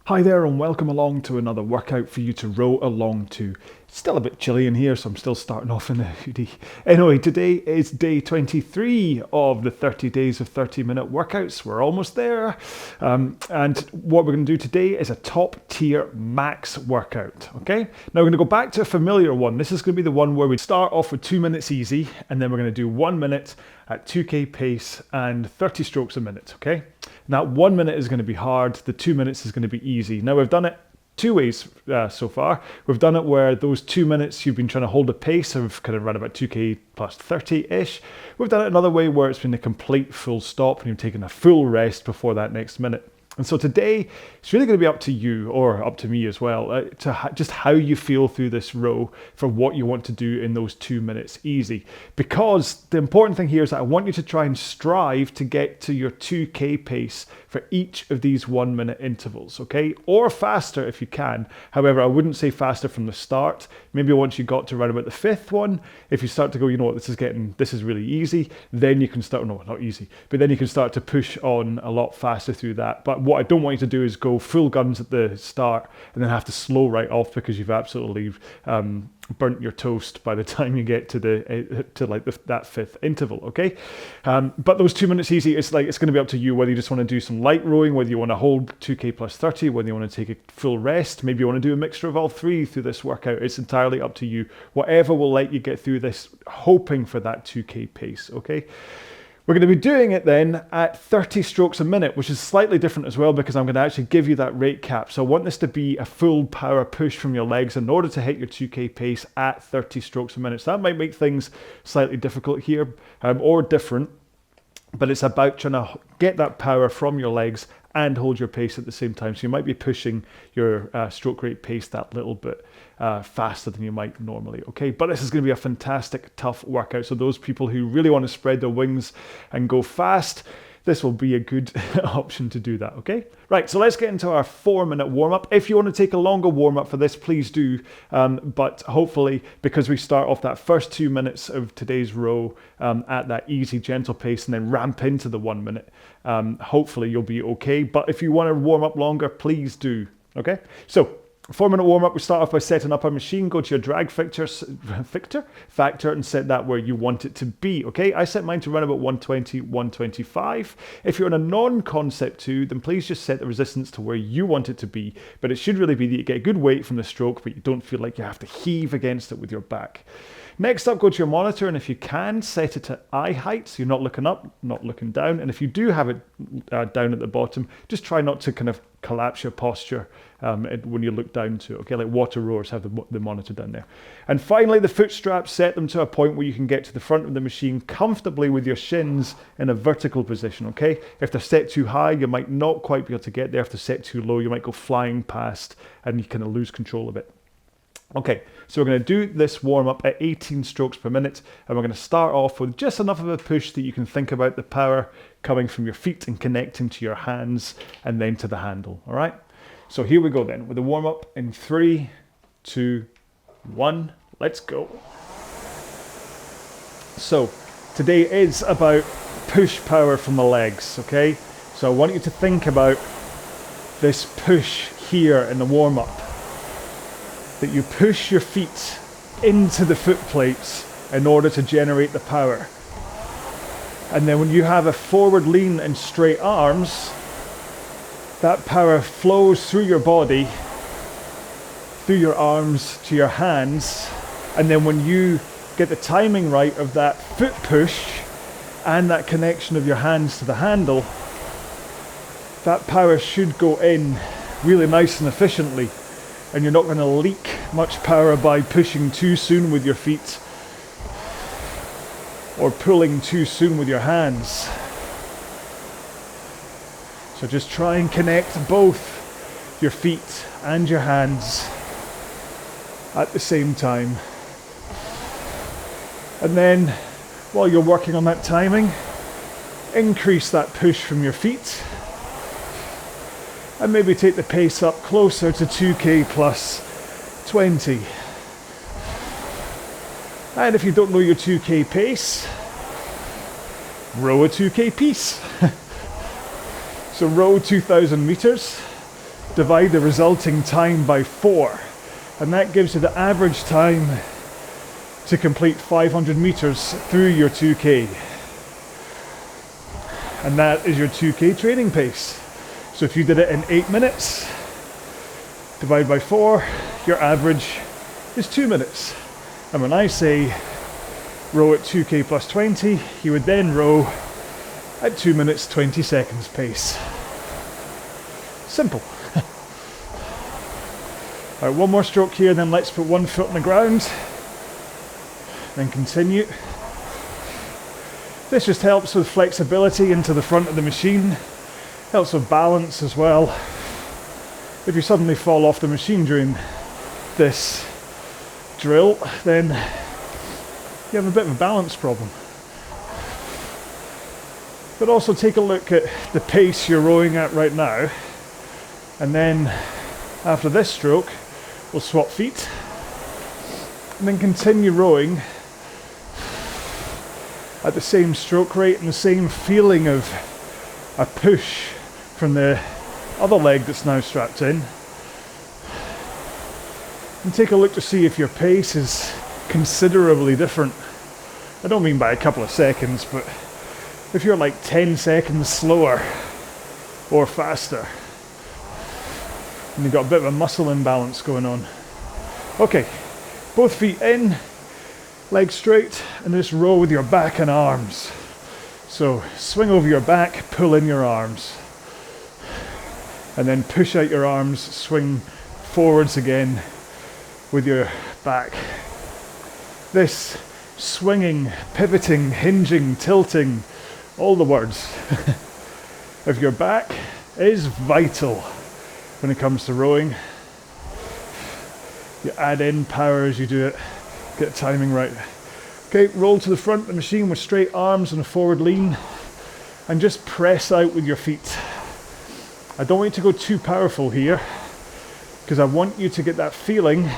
Hi there and welcome along to another workout for you to row along to. It's still a bit chilly in here, so I'm still starting off in a hoodie. Anyway, today is day 23 of the 30 days of 30-minute workouts. We're almost there. And what we're going to do today is a top tier max workout, okay? Now we're going to go back to a familiar one. This is going to be the one where we start off with 2 minutes easy, and then we're going to do 1 minute at 2k pace and 30 strokes a minute, okay? Now 1 minute is going to be hard, the 2 minutes is going to be easy. Now we've done it two ways so far. We've done it where those 2 minutes you've been trying to hold a pace of kind of around about 2k plus 30-ish. We've done it another way where it's been a complete full stop and you've taken a full rest before that next minute. And so today, it's really going to be up to you, or up to me as well, just how you feel through this row for what you want to do in those 2 minutes easy. Because the important thing here is that I want you to try and strive to get to your 2k pace for each of these 1 minute intervals, okay? Or faster if you can. However, I wouldn't say faster from the start. Maybe once you got to around about the fifth one, if you start to go, you know what, this is really easy, then you can start, no, not easy, but then you can start to push on a lot faster through that. But what I don't want you to do is go full guns at the start and then have to slow right off because you've absolutely burnt your toast by the time you get to that fifth interval, okay? But those 2 minutes easy, it's going to be up to you whether you just want to do some light rowing, whether you want to hold 2k plus 30, whether you want to take a full rest, maybe you want to do a mixture of all three through this workout. It's entirely up to you. Whatever will let you get through this, hoping for that 2k pace, okay? We're going to be doing it then at 30 strokes a minute, which is slightly different as well because I'm going to actually give you that rate cap. So I want this to be a full power push from your legs in order to hit your 2k pace at 30 strokes a minute. So that might make things slightly difficult here or different, but it's about trying to get that power from your legs and hold your pace at the same time. So you might be pushing your stroke rate pace that little bit faster than you might normally, okay? But this is going to be a fantastic, tough workout. So those people who really want to spread their wings and go fast, this will be a good option to do that, okay? Right, so let's get into our 4 minute warm-up. If you want to take a longer warm-up for this, please do. But hopefully, because we start off that first 2 minutes of today's row at that easy, gentle pace and then ramp into the 1 minute, hopefully you'll be okay. But if you want to warm up longer, please do, okay? So 4 minute warm up, we start off by setting up our machine. Go to your drag factor and set that where you want it to be, okay? I set mine to run about 120, 125. If you're in a non-concept 2, then please just set the resistance to where you want it to be. But it should really be that you get a good weight from the stroke, but you don't feel like you have to heave against it with your back. Next up, go to your monitor, and if you can, set it to eye height, so you're not looking up, not looking down. And if you do have it down at the bottom, just try not to kind of collapse your posture when you look down to it, okay? Like water rowers have the monitor down there. And finally, the foot straps, set them to a point where you can get to the front of the machine comfortably with your shins in a vertical position, okay? If they're set too high, you might not quite be able to get there. If they're set too low, you might go flying past and you kind of lose control of it. Okay, so we're going to do this warm-up at 18 strokes per minute, and we're going to start off with just enough of a push that you can think about the power coming from your feet and connecting to your hands and then to the handle, all right? So here we go then, with the warm-up in 3, 2, 1, let's go. So today is about push power from the legs, okay? So I want you to think about this push here in the warm-up, that you push your feet into the foot plates in order to generate the power. And then when you have a forward lean and straight arms, that power flows through your body, through your arms to your hands. And then when you get the timing right of that foot push and that connection of your hands to the handle, that power should go in really nice and efficiently. And you're not going to leak much power by pushing too soon with your feet or pulling too soon with your hands. So just try and connect both your feet and your hands at the same time. And then while you're working on that timing, increase that push from your feet. And maybe take the pace up closer to 2k plus 20. And if you don't know your 2k pace, row a 2k piece. So row 2,000 meters, divide the resulting time by 4, and that gives you the average time to complete 500 meters through your 2K. And that is your 2K training pace. So if you did it in 8 minutes, divide by 4, your average is 2 minutes. And when I say row at 2K plus 20, you would then row at 2 minutes 20 seconds pace. Simple. Alright, one more stroke here, then let's put one foot on the ground. Then continue. This just helps with flexibility into the front of the machine. Helps with balance as well. If you suddenly fall off the machine during this drill, then you have a bit of a balance problem. But also take a look at the pace you're rowing at right now. And then after this stroke, we'll swap feet. And then continue rowing at the same stroke rate and the same feeling of a push from the other leg that's now strapped in. And take a look to see if your pace is considerably different. I don't mean by a couple of seconds, but if you're like 10 seconds slower or faster, and you've got a bit of a muscle imbalance going on. Okay, both feet in, legs straight, and just row with your back and arms. So swing over your back, pull in your arms, and then push out your arms, swing forwards again with your back. This swinging, pivoting, hinging, tilting, all the words of your back is vital when it comes to rowing. You add in power as you do it, get timing right. Okay, roll to the front of the machine with straight arms and a forward lean, and just press out with your feet. I don't want you to go too powerful here, because I want you to get that feeling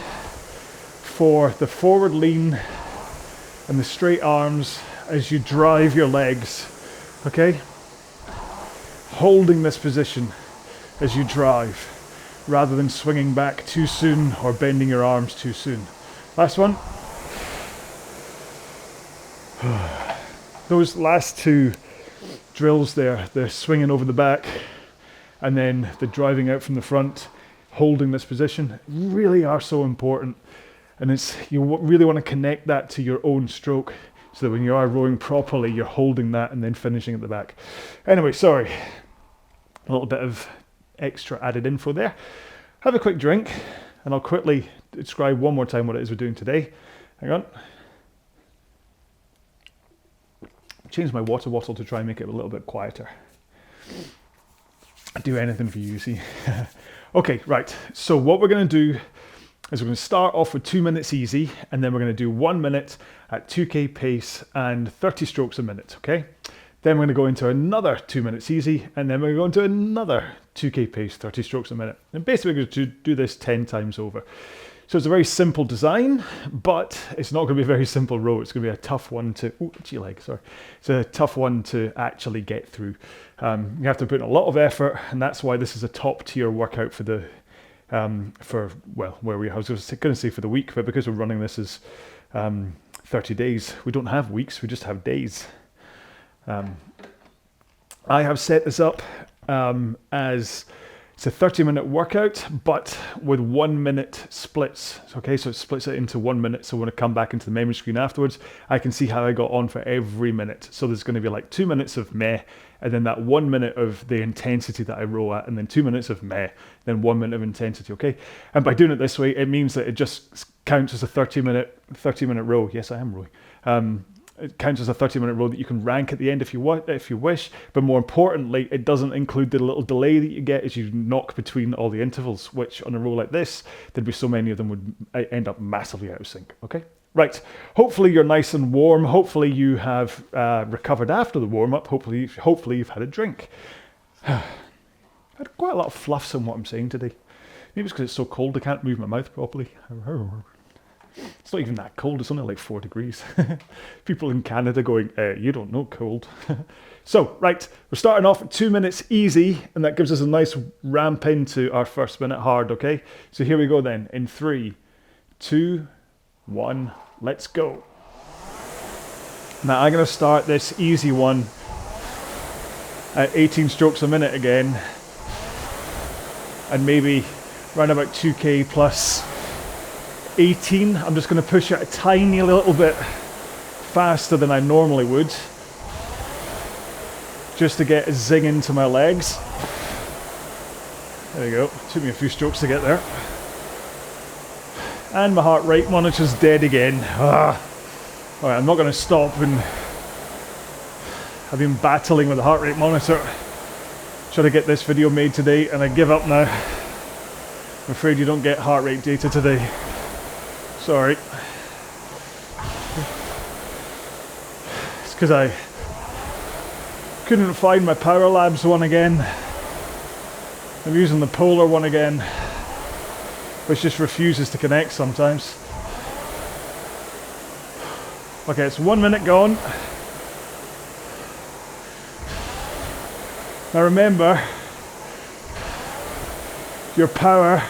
for the forward lean and the straight arms as you drive your legs, okay? Holding this position as you drive, rather than swinging back too soon or bending your arms too soon. Last one. Those last two drills there, the swinging over the back and then the driving out from the front, holding this position, really are so important. And you really want to connect that to your own stroke, so that when you are rowing properly, you're holding that and then finishing at the back. Anyway, sorry, a little bit of extra added info there. Have a quick drink, and I'll quickly describe one more time what it is we're doing today. Hang on. Change my water bottle to try and make it a little bit quieter. I'd do anything for you, see. Okay, right. So what we're going to do is we're going to start off with 2 minutes easy, and then we're going to do 1 minute at 2K pace and 30 strokes a minute, okay? Then we're going to go into another 2 minutes easy, and then we're going to go into another 2K pace, 30 strokes a minute. And basically we're going to do this 10 times over. So it's a very simple design, but it's not going to be a very simple row. It's going to be a tough one to, itchy leg, sorry. It's a tough one to actually get through. You have to put in a lot of effort, and that's why this is a top tier workout for the, I was going to say for the week, but because we're running this as 30 days, we don't have weeks, we just have days. I have set this up as it's a 30-minute workout, but with 1 minute splits. Okay, so it splits it into 1 minute. So when I come back into the memory screen afterwards, I can see how I got on for every minute. So there's going to be like 2 minutes of meh, and then that 1 minute of the intensity that I row at, and then 2 minutes of meh, then 1 minute of intensity. Okay, and by doing it this way, it means that it just counts as a 30-minute row. Yes, I am rowing. It counts as a 30-minute row that you can rank at the end if you wish, but more importantly, it doesn't include the little delay that you get as you knock between all the intervals, which on a row like this, there'd be so many of them would end up massively out of sync, okay? Right, hopefully you're nice and warm, hopefully you have recovered after the warm-up, hopefully you've had a drink. I had quite a lot of fluffs in what I'm saying today. Maybe it's because it's so cold I can't move my mouth properly. It's not even that cold, it's only like 4 degrees. People in Canada going, you don't know cold. So, right, we're starting off at 2 minutes easy, and that gives us a nice ramp into our first minute hard, okay? So here we go then, in 3, 2, 1, let's go. Now I'm going to start this easy one at 18 strokes a minute again, and maybe around about 2k plus 18. I'm just going to push it a tiny little bit faster than I normally would, just to get a zing into my legs. There you go, took me a few strokes to get there. And my heart rate monitor's dead again. Alright, I'm not going to stop, and I've been battling with the heart rate monitor, trying to get this video made today, and I give up now. I'm afraid you don't get heart rate data today. Sorry. It's because I couldn't find my Power Labs one again. I'm using the Polar one again, which just refuses to connect sometimes. Okay, it's 1 minute gone. Now remember, your power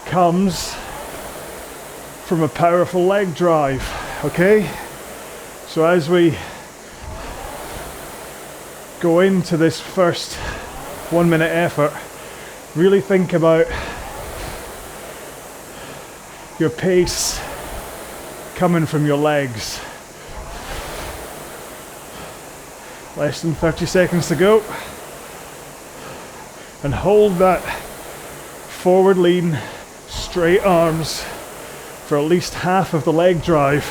comes from a powerful leg drive, okay? So as we go into this first 1 minute effort, really think about your pace coming from your legs. Less than 30 seconds to go. And hold that forward lean, straight arms for at least half of the leg drive,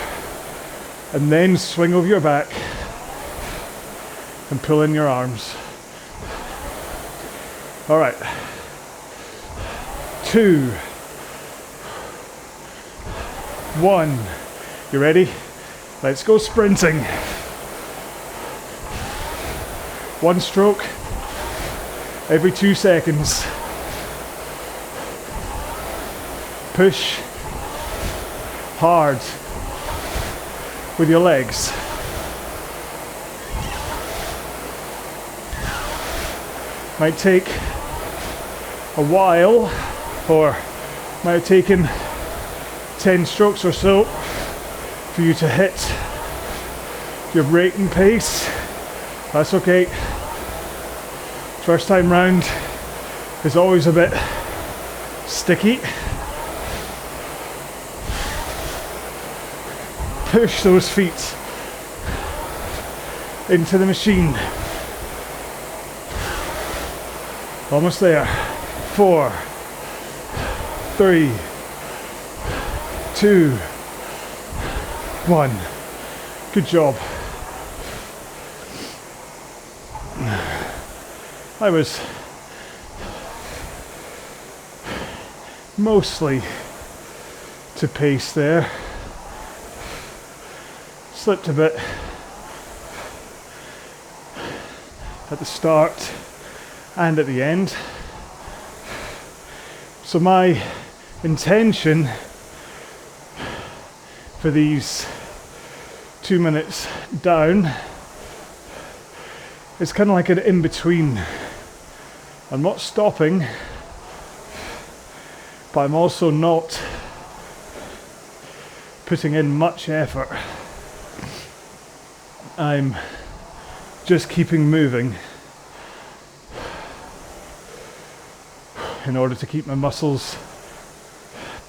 and then swing over your back and pull in your arms. All right, 2, 1, you ready? Let's go sprinting. 1 stroke every 2 seconds. Push hard with your legs. Might take a while, or might have taken 10 strokes or so for you to hit your braking pace. That's okay. First time round is always a bit sticky. Push those feet into the machine. Almost there. 4, 3, 2, 1. Good job. I was mostly to pace there. Slipped a bit at the start and at the end. So my intention for these 2 minutes down is kind of like an in-between. I'm not stopping, but I'm also not putting in much effort. I'm just keeping moving in order to keep my muscles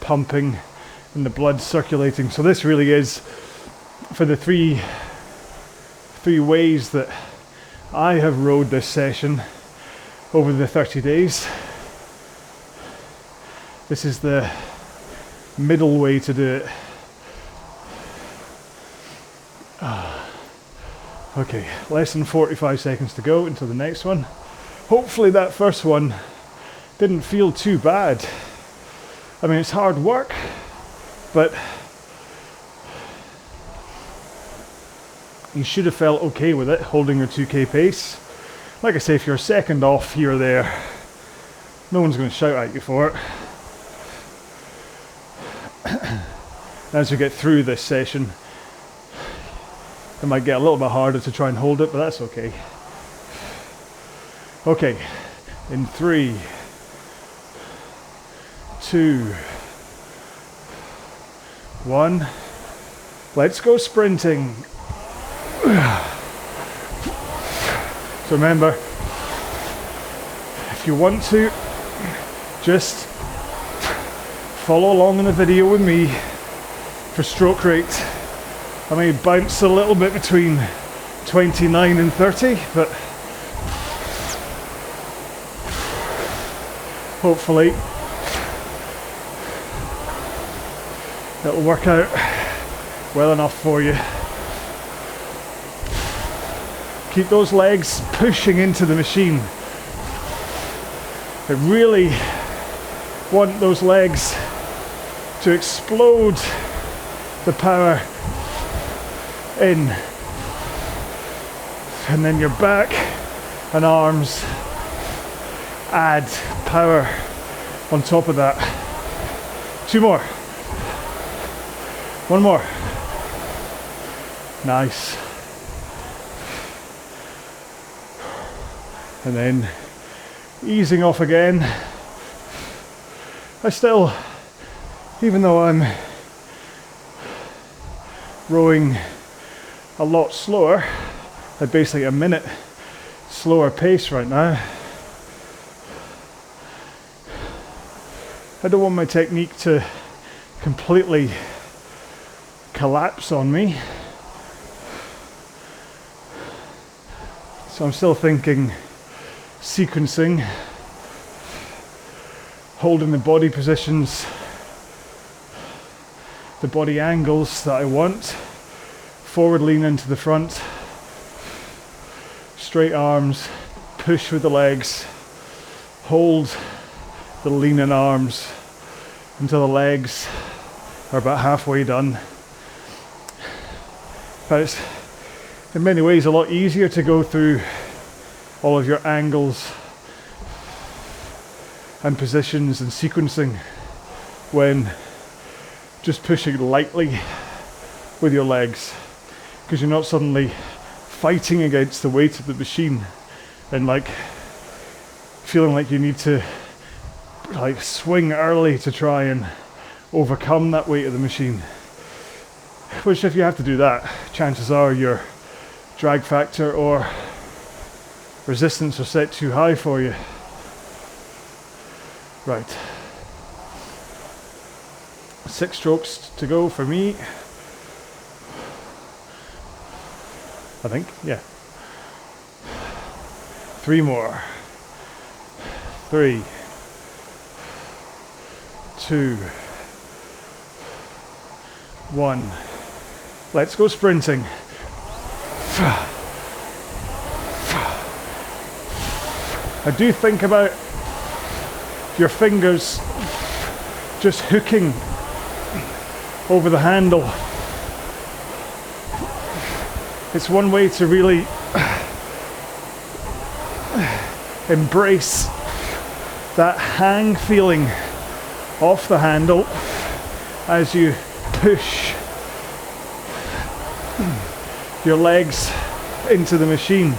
pumping and the blood circulating. So this really is for the three ways that I have rowed this session over the 30 days. This is the middle way to do it. Okay, less than 45 seconds to go into the next one. Hopefully that first one didn't feel too bad. I mean, it's hard work, but you should have felt okay with it, holding your 2k pace. Like I say, if you're a second off here or there, no one's going to shout at you for it. As we get through this session, it might get a little bit harder to try and hold it, but that's okay. Okay, in 3, 2, 1, let's go sprinting. So remember, if you want to, just follow along in the video with me for stroke rate. I may bounce a little bit between 29 and 30, but hopefully it'll work out well enough for you. Keep those legs pushing into the machine. I really want those legs to explode the power in, and then your back and arms add power on top of that. 2 more. 1 more. Nice. And then easing off again. I still, even though I'm rowing a lot slower, at basically a minute slower pace right now, I don't want my technique to completely collapse on me. So I'm still thinking sequencing, holding the body positions, the body angles that I want, forward lean into the front, straight arms, push with the legs, hold the leaning arms until the legs are about halfway done. But it's in many ways a lot easier to go through all of your angles and positions and sequencing when just pushing lightly with your legs, because you're not suddenly fighting against the weight of the machine and like feeling like you need to like swing early to try and overcome that weight of the machine. Which, if you have to do that, chances are your drag factor or resistance are set too high for you. Right. 6 strokes to go for me. I think, yeah. 3 more. 3, 2, 1. Let's go sprinting. I do think about your fingers just hooking over the handle. It's one way to really embrace that hang feeling off the handle as you push your legs into the machine.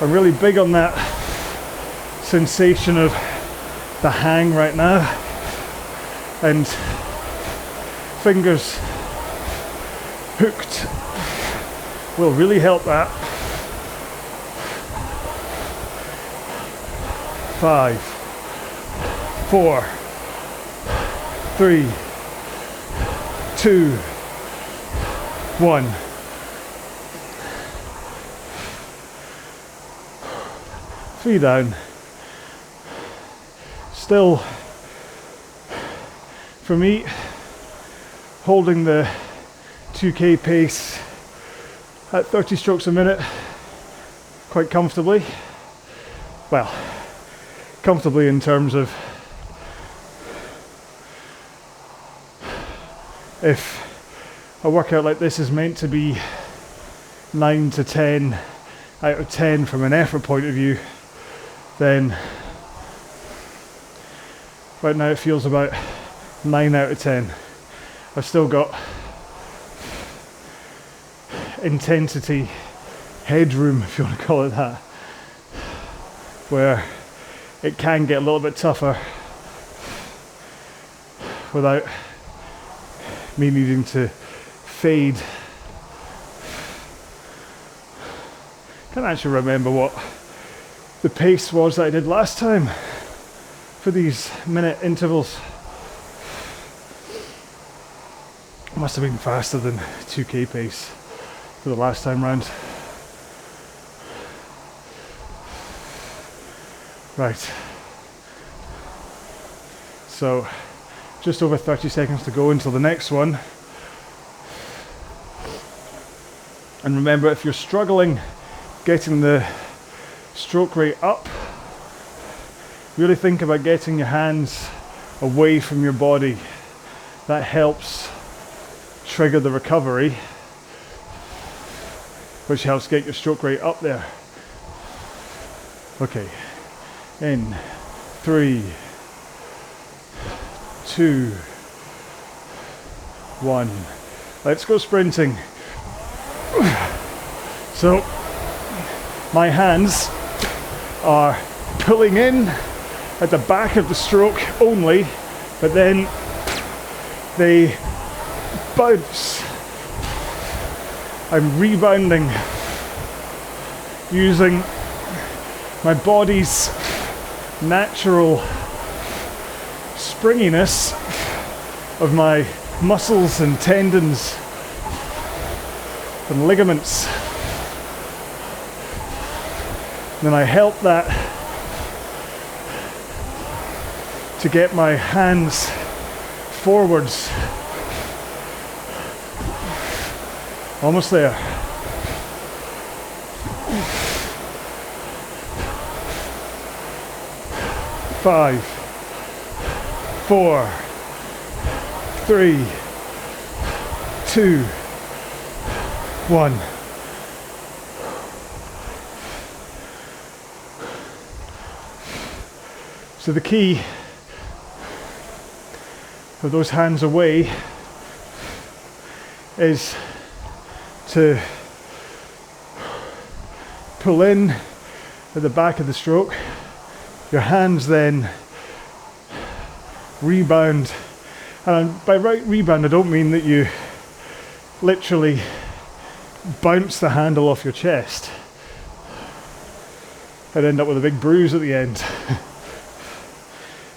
I'm really big on that sensation of the hang right now, and fingers hooked will really help that. 5, 4, 3, 2, 1. Feet down. Still, for me, holding the 2k pace at 30 strokes a minute quite comfortably. Well, comfortably in terms of if a workout like this is meant to be 9 to 10 out of 10 from an effort point of view, then right now it feels about 9 out of 10. I've still got intensity, headroom, if you want to call it that, where it can get a little bit tougher without me needing to fade. Can't actually remember what the pace was that I did last time for these minute intervals. Must have been faster than 2k pace for the last time round. Right, so just over 30 seconds to go until the next one. And remember, if you're struggling getting the stroke rate up, really think about getting your hands away from your body. That helps trigger the recovery, which helps get your stroke rate up there. Okay, in 3, 2, 1. Let's go sprinting. So my hands are pulling in at the back of the stroke only, but then they bounce. I'm rebounding using my body's natural springiness of my muscles and tendons and ligaments. Then I help that to get my hands forwards. Almost there. 5, 4, 3, 2, 1. So the key of those hands away is to pull in at the back of the stroke. Your hands then rebound, and by rebound I don't mean that you literally bounce the handle off your chest and end up with a big bruise at the end.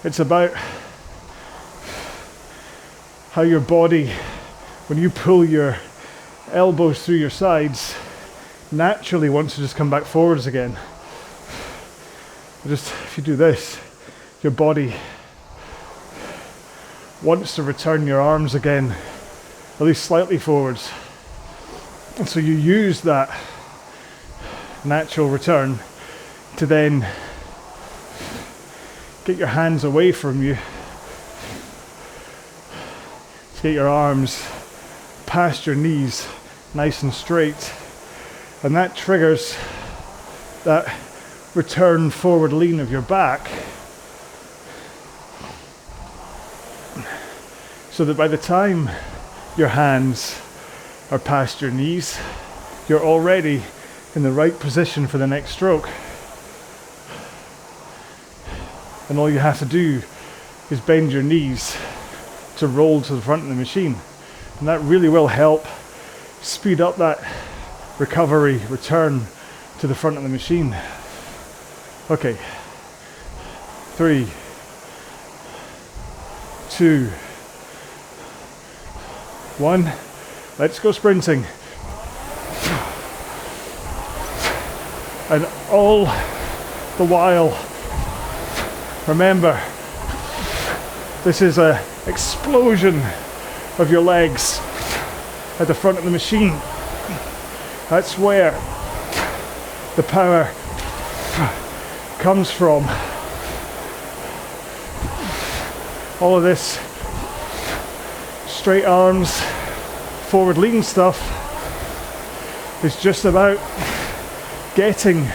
It's about how your body, when you pull your elbows through your sides, naturally wants to just come back forwards again. Just if you do this, your body wants to return your arms again, at least slightly forwards. And so you use that natural return to then get your hands away from you, to get your arms past your knees, nice and straight. And that triggers that return forward lean of your back, so that by the time your hands are past your knees, you're already in the right position for the next stroke. And all you have to do is bend your knees to roll to the front of the machine. And that really will help speed up that recovery, return to the front of the machine. Okay, 3, 2, 1, let's go sprinting. And all the while, remember, this is an explosion of your legs at the front of the machine. That's where the power comes from. All of this straight arms, forward lean stuff is just about getting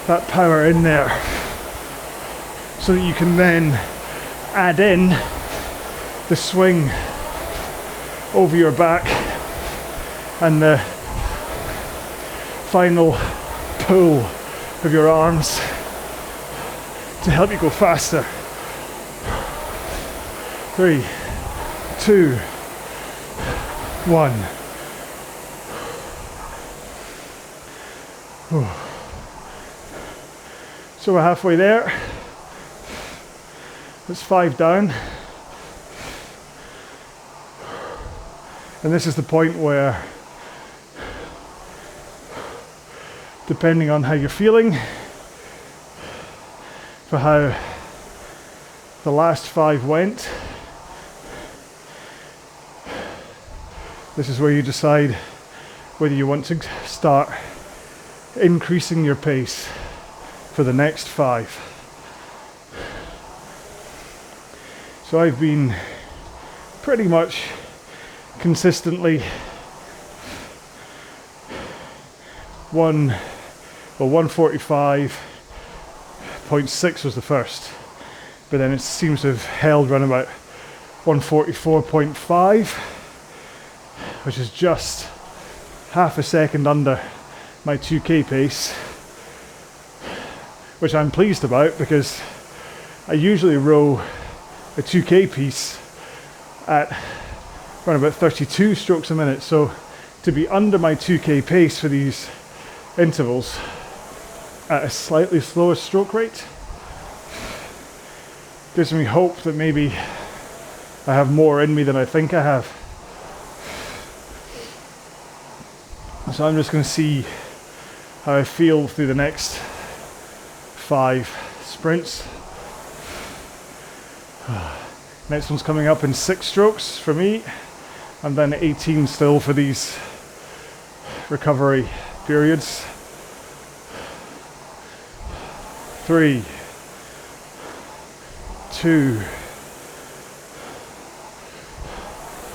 that power in there, so that you can then add in the swing over your back, and the final pull of your arms to help you go faster. 3, 2, 1. So we're halfway there. That's 5 down. And this is the point where, depending on how you're feeling, for how the last 5 went, this is where you decide whether you want to start increasing your pace for the next 5. So I've been pretty much consistently 145.6 was the first, but then it seems to have held around about 144.5, which is just half a second under my 2k pace, which I'm pleased about because I usually row a 2k piece at around about 32 strokes a minute, so to be under my 2k pace for these intervals at a slightly slower stroke rate gives me hope that maybe I have more in me than I think I have. So I'm just going to see how I feel through the next 5 sprints. Next one's coming up in 6 strokes for me, and then 18 still for these recovery periods. 3, 2,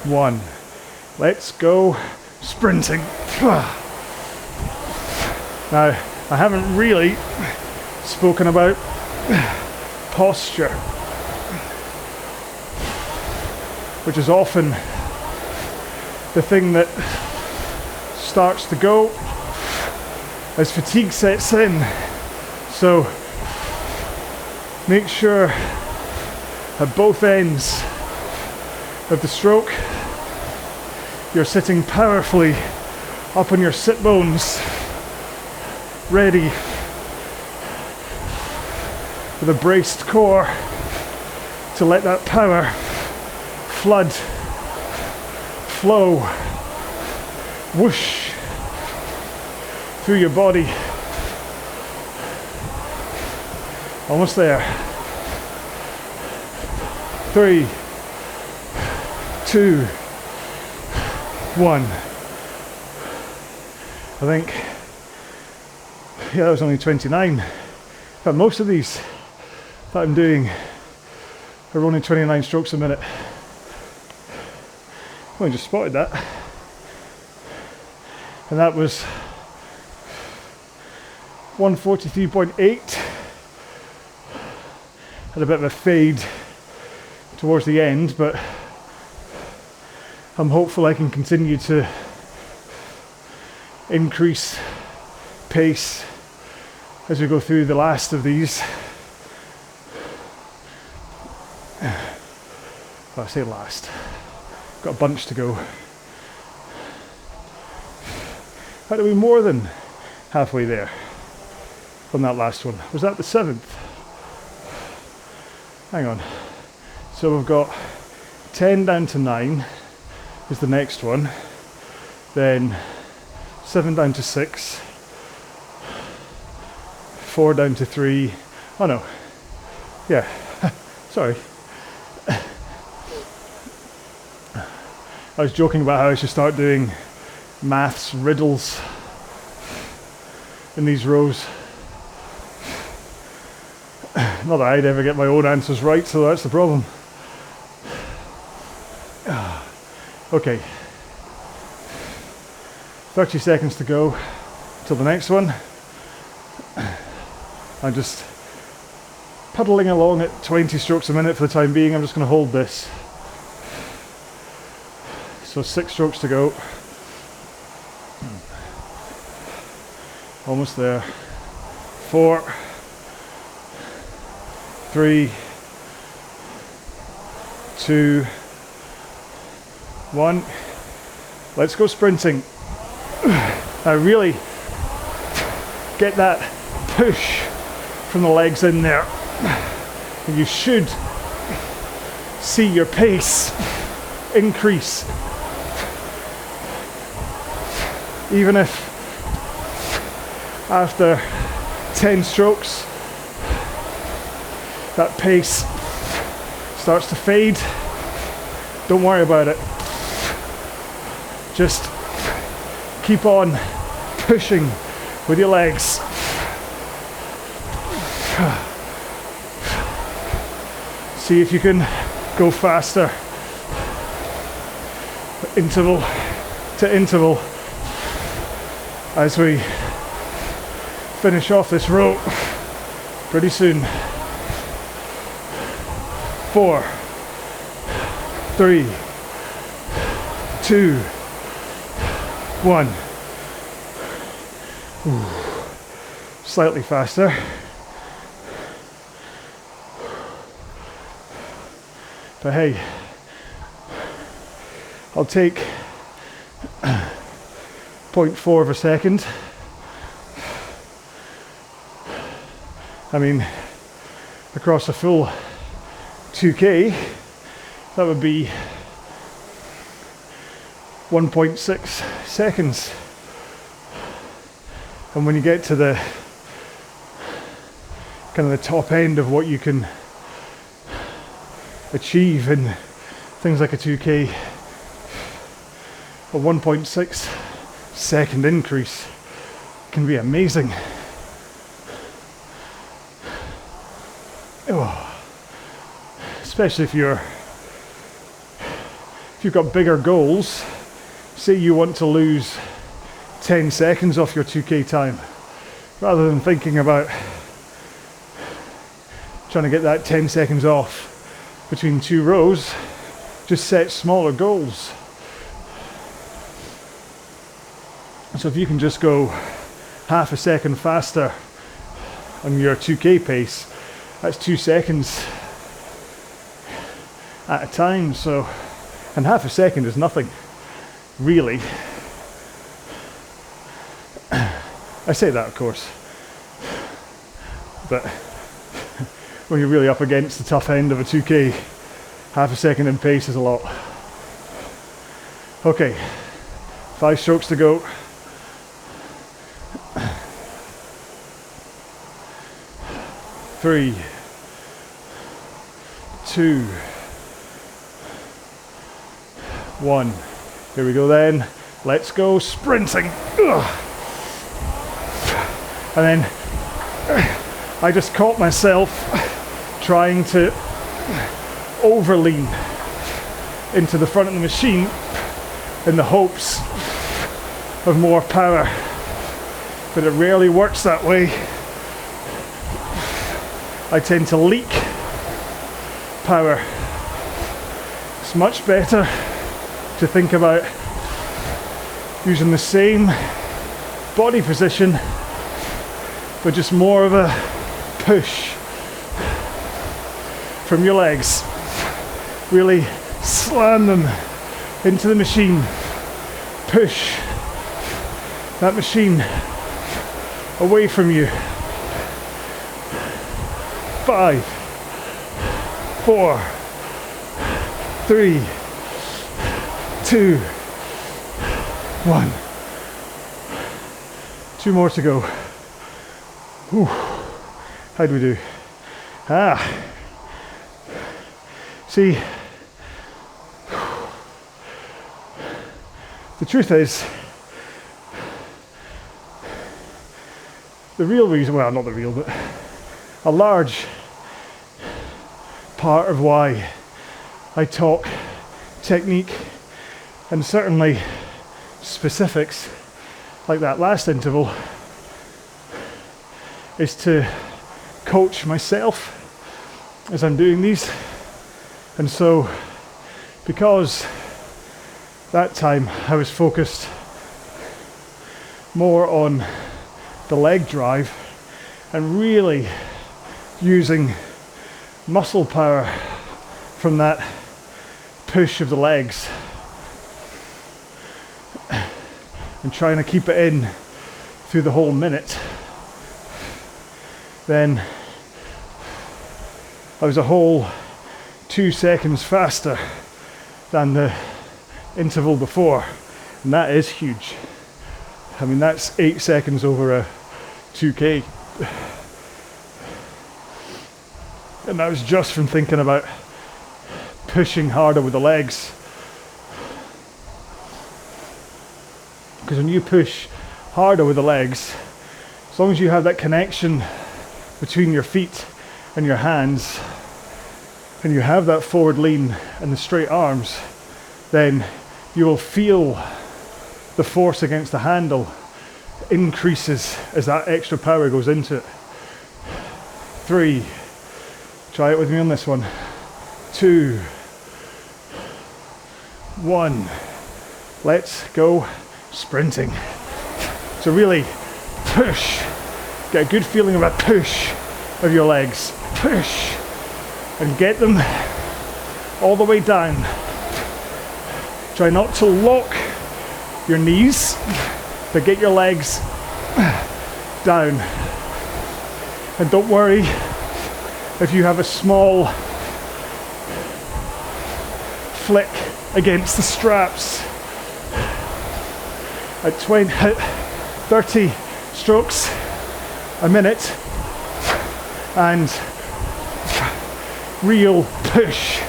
1. Let's go sprinting. Now, I haven't really spoken about posture, which is often the thing that starts to go as fatigue sets in. So make sure at both ends of the stroke you're sitting powerfully up on your sit bones, ready with a braced core to let that power flood, flow, whoosh through your body. Almost there. 3, 2, 1. I think, yeah, that was only 29. But most of these that I'm doing are only 29 strokes a minute. I only just spotted that. And that was 143.8. Had a bit of a fade towards the end, but I'm hopeful I can continue to increase pace as we go through the last of these. Well, I say last. Got a bunch to go. How do we more than halfway there from that last one? Was that the 7th? Hang on. So we've got 10 down to 9 is the next one. Then 7 down to 6. 4 down to 3. Oh no. Yeah. Sorry. I was joking about how I should start doing maths riddles in these rows. Not that I'd ever get my own answers right, so that's the problem. Okay. 30 seconds to go till the next one. I'm just puddling along at 20 strokes a minute for the time being. I'm just going to hold this. So So 6 strokes to go. Almost there. 4, 3, 2, 1. Let's go sprinting. Now really get that push from the legs in there. And you should see your pace increase. Even if after 10 strokes that pace starts to fade, don't worry about it. Just keep on pushing with your legs. See if you can go faster, interval to interval, as we finish off this row pretty soon. 4, 3, 2, 1. Slightly faster. But hey, I'll take 0.4 of a second. I mean, across a full 2K, that would be 1.6 seconds. And when you get to the kind of the top end of what you can achieve in things like a 2K, a 1.6 second increase can be amazing. Oh. Especially if you've got bigger goals. Say you want to lose 10 seconds off your 2K time, rather than thinking about trying to get that 10 seconds off between 2 rows, just set smaller goals. So if you can just go half a second faster on your 2K pace, that's 2 seconds at a time. So, and half a second is nothing, really. I say that, of course, but when you're really up against the tough end of a 2K, half a second in pace is a lot. Okay, 5 strokes to go. 3, 2, 1. Here we go then. Let's go sprinting. Ugh. And then I just caught myself trying to overlean into the front of the machine in the hopes of more power, but it rarely works that way. I tend to leak power. It's much better to think about using the same body position, but just more of a push from your legs. Really slam them into the machine. Push that machine away from you. 5, 4, 3, 2, 1. 2 more to go. Whew. How do we do? See, the truth is, the real reason, well, not the real, but a large part of why I talk technique and certainly specifics like that last interval is to coach myself as I'm doing these. And so, because That time I was focused more on the leg drive and really using muscle power from that push of the legs and trying to keep it in through the whole minute. Then I was a whole 2 seconds faster than the interval before, and that is huge. I mean, that's 8 seconds over a 2K. And that was just from thinking about pushing harder with the legs. Because when you push harder with the legs, as long as you have that connection between your feet and your hands, and you have that forward lean and the straight arms, then you will feel the force against the handle increases as that extra power goes into it. 3, try it with me on this one. 2, 1, let's go sprinting. So really push, get a good feeling of a push of your legs, push, and get them all the way down. Try not to lock your knees, but get your legs down. And don't worry if you have a small flick against the straps. At 30 strokes a minute and real push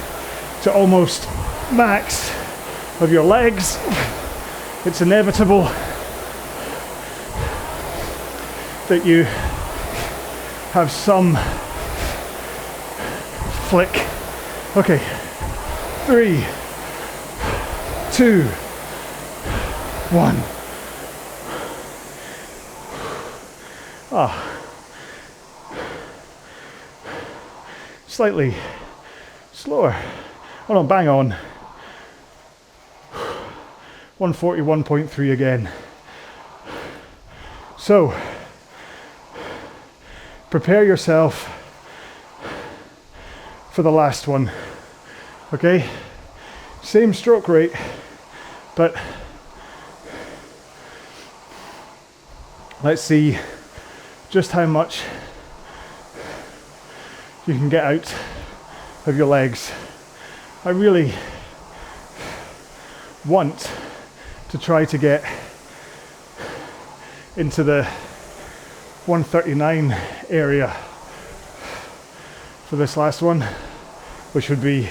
to almost max of your legs, it's inevitable that you have some flick. Okay, 3, 2, 1. Slightly slower. Oh no, bang on. 141.3 again. So, prepare yourself for the last one. Okay? Same stroke rate, but let's see just how much you can get out of your legs. I really want to try to get into the 139 area for this last one, which would be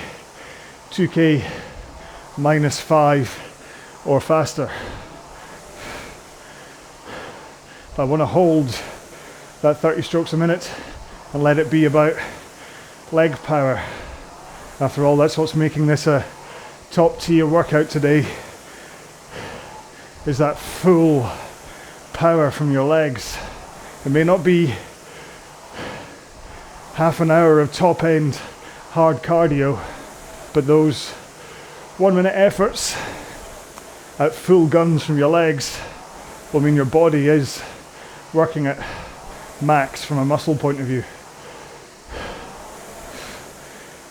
2K minus 5 or faster. I want to hold that 30 strokes a minute and let it be about leg power. After all, that's what's making this a top tier workout today, is that full power from your legs. It may not be half an hour of top end hard cardio, but those 1 minute efforts at full guns from your legs will mean your body is working at max from a muscle point of view.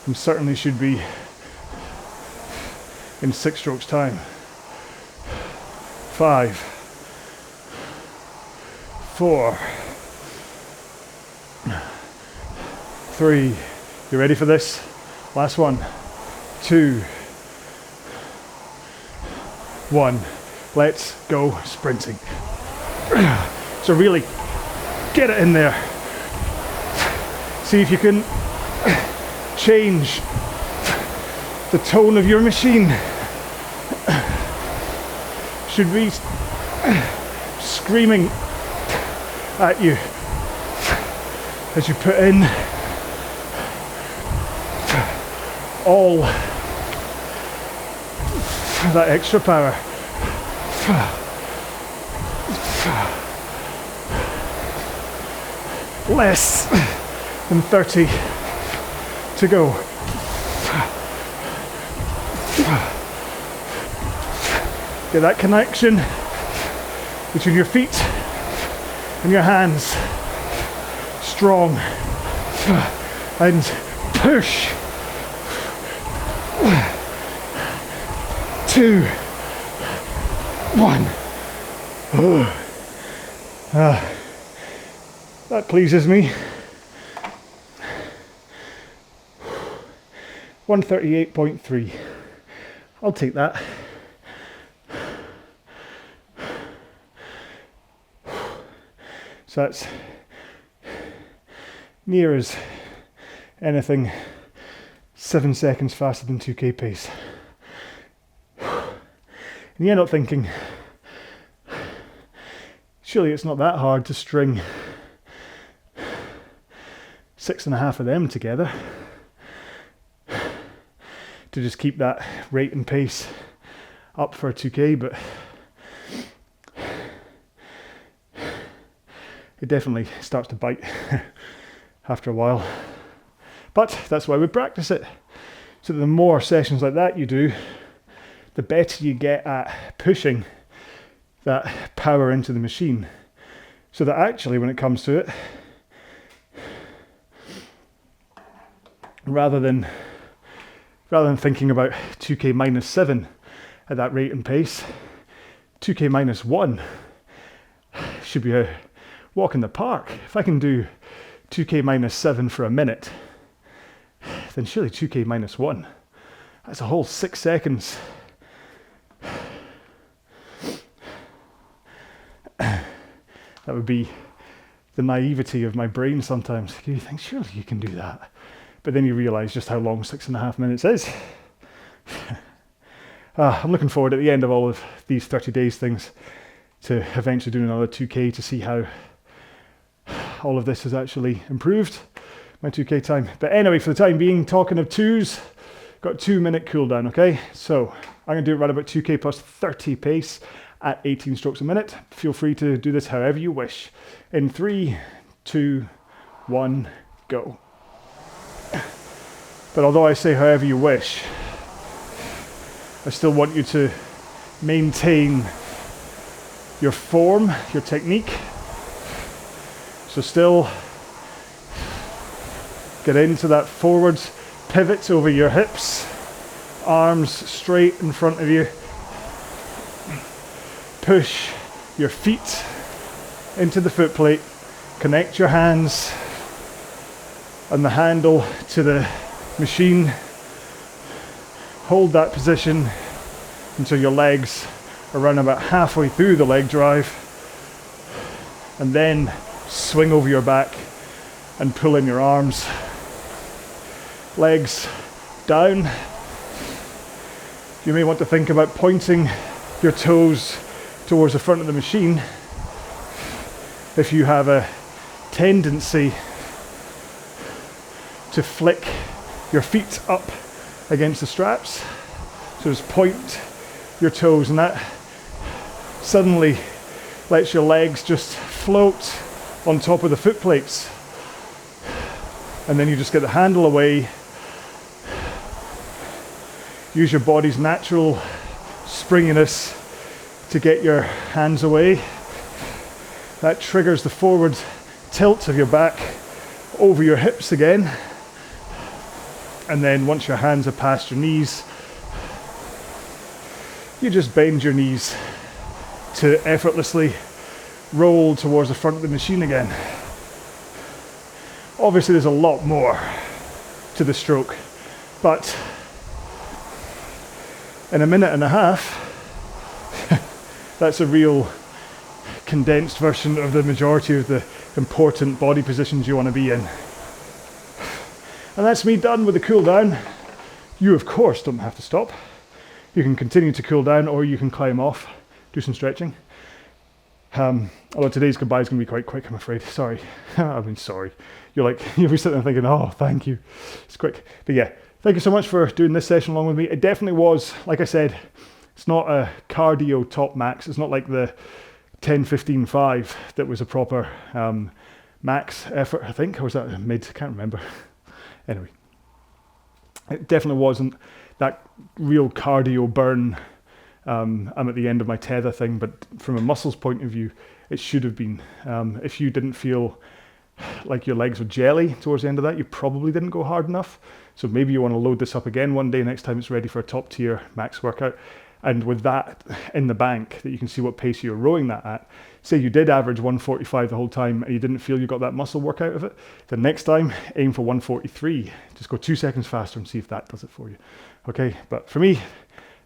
And certainly should be in 6 strokes time. 5, 4, 3. You ready for this? Last one. 2, 1. Let's go sprinting. So really get it in there. See if you can change the tone of your machine. Should be screaming at you as you put in all that extra power. Less than 30 to go. Get that connection between your feet and your hands. Strong. And push. 2, 1. That pleases me. 138.3. I'll take that. So that's near as anything 7 seconds faster than 2k pace. And you're not thinking, surely it's not that hard to string 6.5 of them together to just keep that rate and pace up for a 2k, but it definitely starts to bite after a while. But that's why we practice it. So the more sessions like that you do, the better you get at pushing that power into the machine. So that actually when it comes to it, rather than thinking about 2k minus 7 at that rate and pace, 2k minus 1 should be a walk in the park. If I can do 2k minus 7 for a minute, then surely 2k minus 1, that's a whole 6 seconds. That would be the naivety of my brain sometimes. You think, surely you can do that. But then you realise just how long 6.5 minutes is. I'm looking forward at the end of all of these 30 days things to eventually do another 2k to see how all of this has actually improved my 2k time. But anyway, for the time being, talking of 2s, got a 2-minute cooldown, okay? So I'm going to do it right about 2k plus 30 pace at 18 strokes a minute. Feel free to do this however you wish. In 3, 2, 1, go. But although I say however you wish, I still want you to maintain your form, your technique. So still get into that forwards pivot over your hips, arms straight in front of you. Push your feet into the foot plate, connect your hands and the handle to the machine. Hold that position until your legs are around about halfway through the leg drive, and then swing over your back and pull in your arms. Legs down. You may want to think about pointing your toes towards the front of the machine if you have a tendency to flick your feet up against the straps. So just point your toes, and that suddenly lets your legs just float on top of the foot plates. And then you just get the handle away. Use your body's natural springiness to get your hands away. That triggers the forward tilt of your back over your hips again. And then once your hands are past your knees, you just bend your knees to effortlessly roll towards the front of the machine again. Obviously there's a lot more to the stroke, but in a minute and a half, that's a real condensed version of the majority of the important body positions you want to be in. And that's me done with the cool down. You of course don't have to stop. You can continue to cool down, or you can climb off, do some stretching. Although today's goodbye is going to be quite quick, I'm afraid. Sorry. I mean, sorry. You'll be sitting there thinking, oh, thank you. It's quick. But yeah, thank you so much for doing this session along with me. It definitely was, like I said, it's not a cardio top max. It's not like the 10-15-5 that was a proper max effort, I think. Or was that a mid? I can't remember. Anyway, it definitely wasn't that real cardio burn I'm at the end of my tether thing, but from a muscles point of view, it should have been. If you didn't feel like your legs were jelly towards the end of that, you probably didn't go hard enough. So maybe you want to load this up again one day, next time it's ready for a top tier max workout. And with that in the bank, that you can see what pace you're rowing that at. Say you did average 145 the whole time and you didn't feel you got that muscle work out of it, then next time aim for 143. Just go 2 seconds faster and see if that does it for you. Okay, but for me,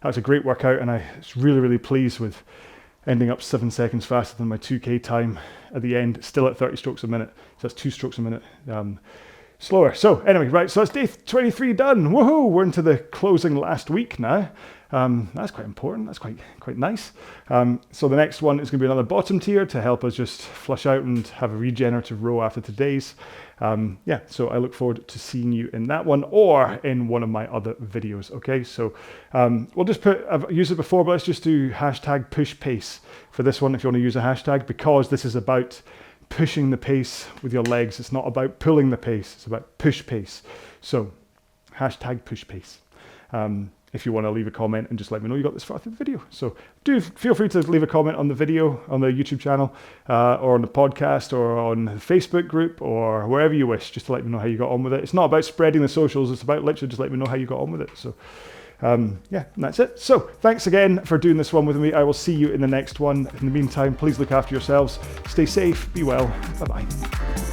that was a great workout, and I was really, really pleased with ending up 7 seconds faster than my 2K time at the end, still at 30 strokes a minute. So that's 2 strokes a minute slower. So anyway, right, so that's day 23 done. Woohoo! We're into the closing last week now. That's quite important. That's quite nice. So the next one is going to be another bottom tier to help us just flush out and have a regenerative row after today's. Yeah, so I look forward to seeing you in that one or in one of my other videos. Okay, so we'll just I've used it before, but let's just do hashtag push pace for this one if you want to use a hashtag, because this is about pushing the pace with your legs. It's not about pulling the pace, it's about push pace. So hashtag push pace. If you want to leave a comment and just let me know you got this far through the video. So do feel free to leave a comment on the video, on the YouTube channel, or on the podcast, or on the Facebook group, or wherever you wish, just to let me know how you got on with it. It's not about spreading the socials, it's about literally just letting me know how you got on with it. So yeah, and that's it. So thanks again for doing this one with me. I will see you in the next one. In the meantime, please look after yourselves, stay safe, be well, bye-bye.